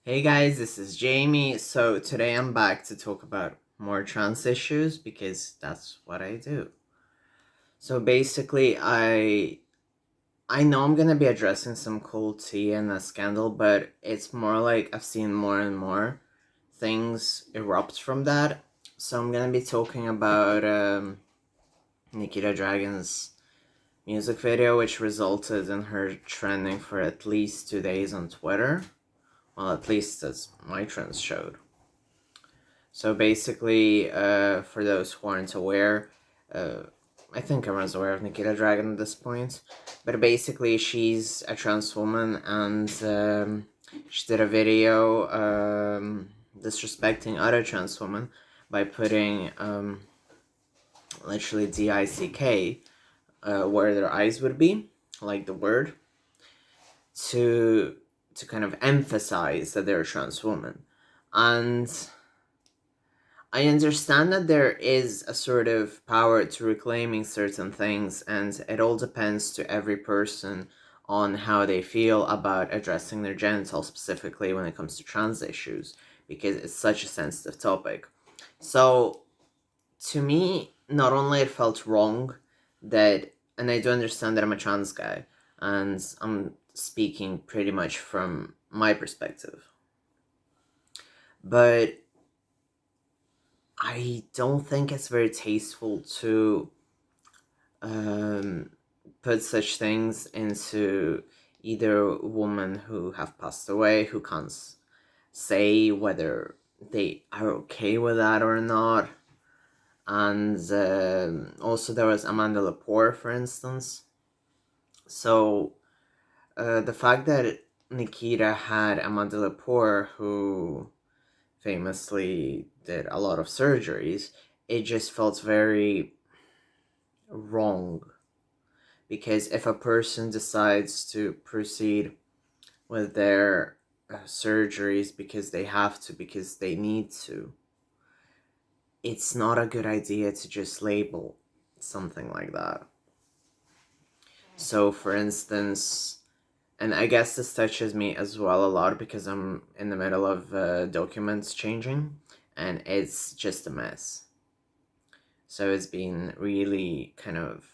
Hey guys, this is Jamie. So today I'm back to talk about more trans issues because that's what I do. So basically, I know I'm gonna be addressing some cold tea and a scandal, but it's more like I've seen more and more things erupt from that. So I'm gonna be talking about Nikita Dragun's music video, which resulted in her trending for at least 2 days on Twitter. Well, at least as my trends showed. So basically, for those who aren't aware, uh, I think everyone's aware of Nikita Dragun at this point. But basically, she's a trans woman, and she did a video disrespecting other trans women by putting literally DICK where their eyes would be, like the word, to kind of emphasize that they're a trans woman, and I understand that there is a sort of power to reclaiming certain things, and it all depends to every person on how they feel about addressing their genitals, specifically when it comes to trans issues, because it's such a sensitive topic. So, to me, not only it felt wrong that, and I do understand that I'm a trans guy, and I'm speaking pretty much from my perspective, but I don't think it's very tasteful to um, put such things into either women who have passed away, who can't say whether they are okay with that or not. And also, there was Amanda Lepore, for instance. So, the fact that Nikita had Amanda Lepore, who famously did a lot of surgeries, it just felt very wrong, because if a person decides to proceed with their surgeries because they have to, because they need to, it's not a good idea to just label something like that. So, for instance, and I guess this touches me as well a lot because I'm in the middle of documents changing, and it's just a mess. So it's been really kind of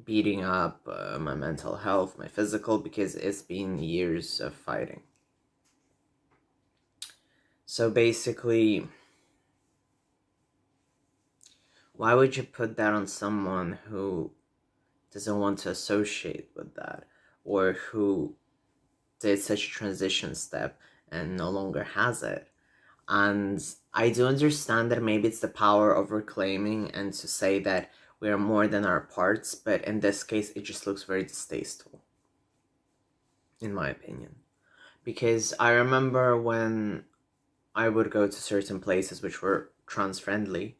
beating up my mental health, my physical, because it's been years of fighting. So basically, why would you put that on someone who doesn't want to associate with that, or who did such a transition step and no longer has it? And I do understand that maybe it's the power of reclaiming and to say that we are more than our parts, but in this case, it just looks very distasteful, in my opinion. Because I remember when I would go to certain places which were trans friendly,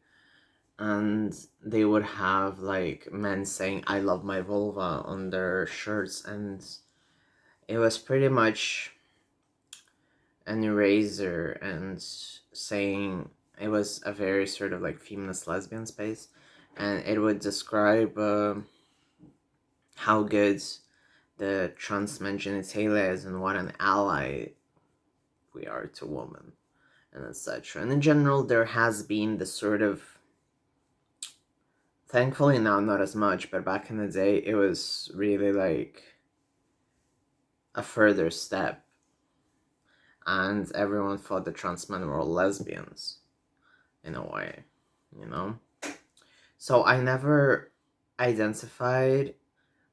and they would have like men saying "I love my vulva" on their shirts, and it was pretty much an eraser, and saying it was a very sort of like feminist lesbian space, and it would describe how good the trans men genitalia is and what an ally we are to women and etc. And in general, there has been this sort of, thankfully now not as much, but back in the day it was really like a further step, and everyone thought the trans men were all lesbians in a way, you know? So I never identified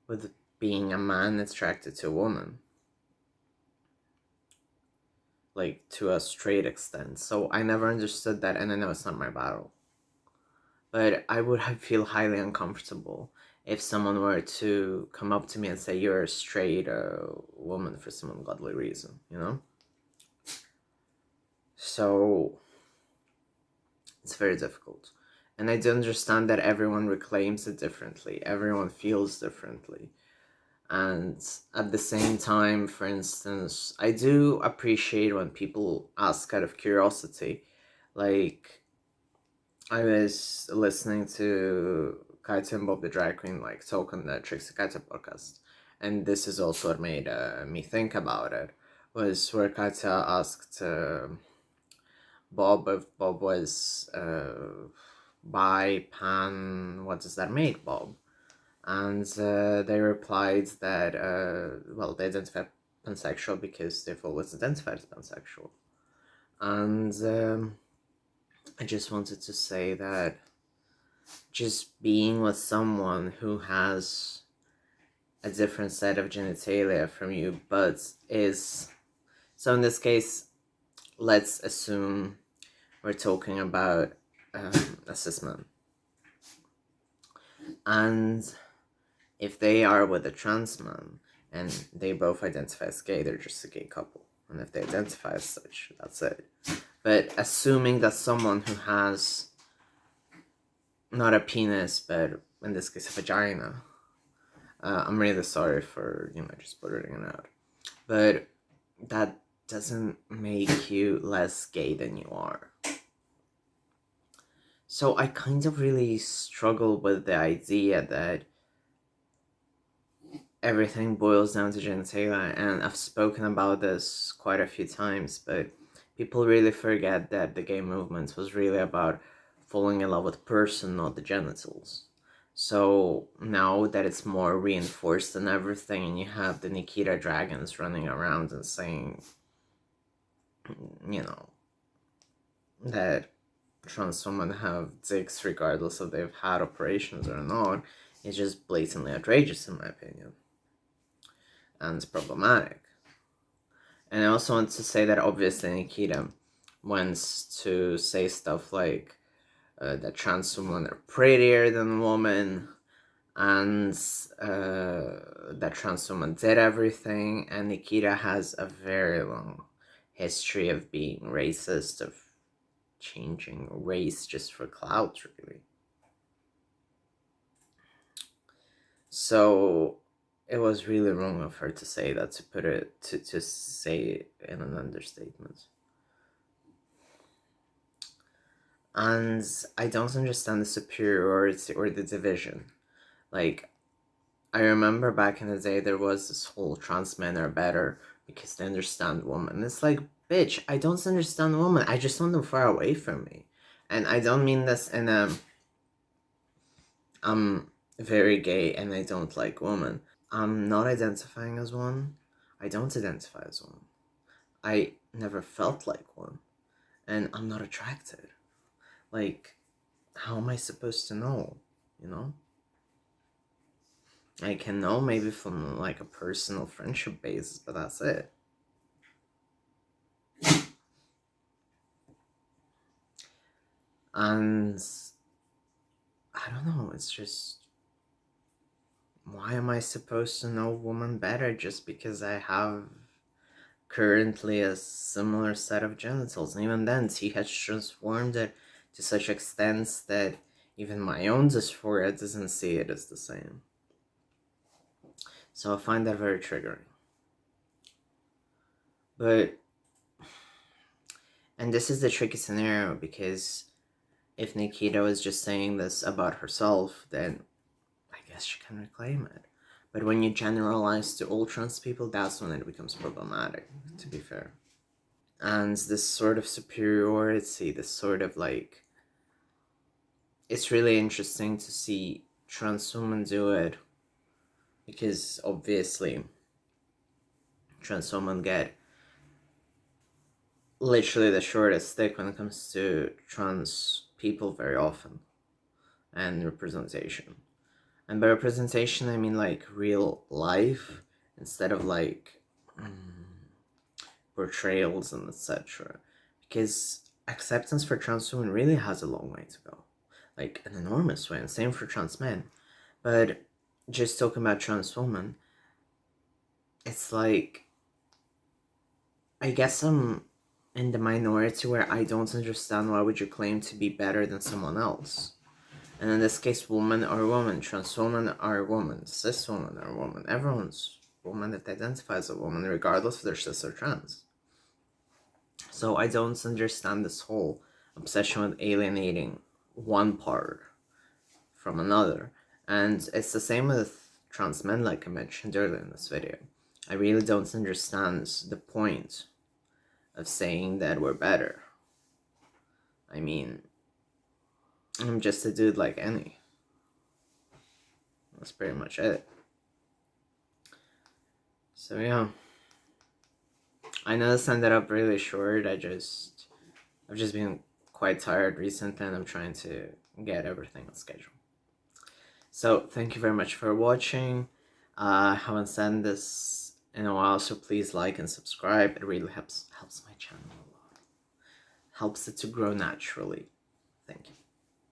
with being a man attracted to a woman, like to a straight extent. So I never understood that, and I know it's not my battle. But I would feel highly uncomfortable if someone were to come up to me and say, "You're a straight woman," for some ungodly reason, you know? So it's very difficult. And I do understand that everyone reclaims it differently, everyone feels differently. And at the same time, for instance, I do appreciate when people ask out of curiosity. Like, I was listening to Kaita and Bob the Drag Queen like talk on the Trixie Kaita podcast, and this is also what made me think about it. was where Katya asked Bob if Bob was bi, pan, what does that make, Bob? And they replied that, well, they identify pansexual because they've always identified as pansexual. And I just wanted to say that just being with someone who has a different set of genitalia from you, but is... So in this case, let's assume we're talking about a cis man. And if they are with a trans man and they both identify as gay, they're just a gay couple. And if they identify as such, that's it. But assuming that someone who has not a penis, but in this case a vagina, I'm really sorry for, just blurting it out. But that doesn't make you less gay than you are. So I kind of really struggle with the idea that everything boils down to genitalia, and I've spoken about this quite a few times, but people really forget that the gay movement was really about falling in love with the person, not the genitals. So now that it's more reinforced and everything, and you have the Nikita Dragons running around and saying, that trans women have dicks regardless if they've had operations or not, it's just blatantly outrageous in my opinion. And it's problematic. And I also want to say that obviously Nikita wants to say stuff like that trans women are prettier than women, and that trans women did everything, and Nikita has a very long history of being racist, of changing race just for clout, really. So it was really wrong of her to say that, to put it, to say it in an understatement. And I don't understand the superiority or the division. Like, I remember back in the day there was this whole trans men are better because they understand women. It's like, bitch, I don't understand women. I just want them far away from me. And I don't mean this in a I'm very gay and I don't like women. I'm not identifying as one. I don't identify as one. I never felt like one. And I'm not attracted. Like, how am I supposed to know? I can know maybe from like a personal friendship basis, but that's it. And I don't know, it's just, why am I supposed to know women better just because I have currently a similar set of genitals? And even then, he has transformed it to such extents that even my own dysphoria doesn't see it as the same. So I find that very triggering. But, and this is the tricky scenario, because if Nikita was just saying this about herself, then I guess she can reclaim it. But when you generalize to all trans people, that's when it becomes problematic, to be fair. And this sort of superiority, this sort of like... It's really interesting to see trans women do it, because obviously trans women get literally the shortest stick when it comes to trans people very often, and representation. And by representation, I mean like real life, instead of like portrayals and etc. Because acceptance for trans women really has a long way to go, like an enormous way, and same for trans men. But just talking about trans women, it's like, I guess I'm in the minority where I don't understand why would you claim to be better than someone else. And in this case, women are women, trans women are women, cis women are women. Everyone's woman that identifies as a woman, regardless if they're cis or trans. So I don't understand this whole obsession with alienating one part from another. And it's the same with trans men, like I mentioned earlier in this video. I really don't understand the point of saying that we're better. I mean, I'm just a dude like any. That's pretty much it. So yeah, I know this ended up really short. I've just been quite tired recently, and I'm trying to get everything on schedule. So thank you very much for watching. I haven't said this in a while, so please like and subscribe. It really helps my channel a lot. Helps it to grow naturally. Thank you.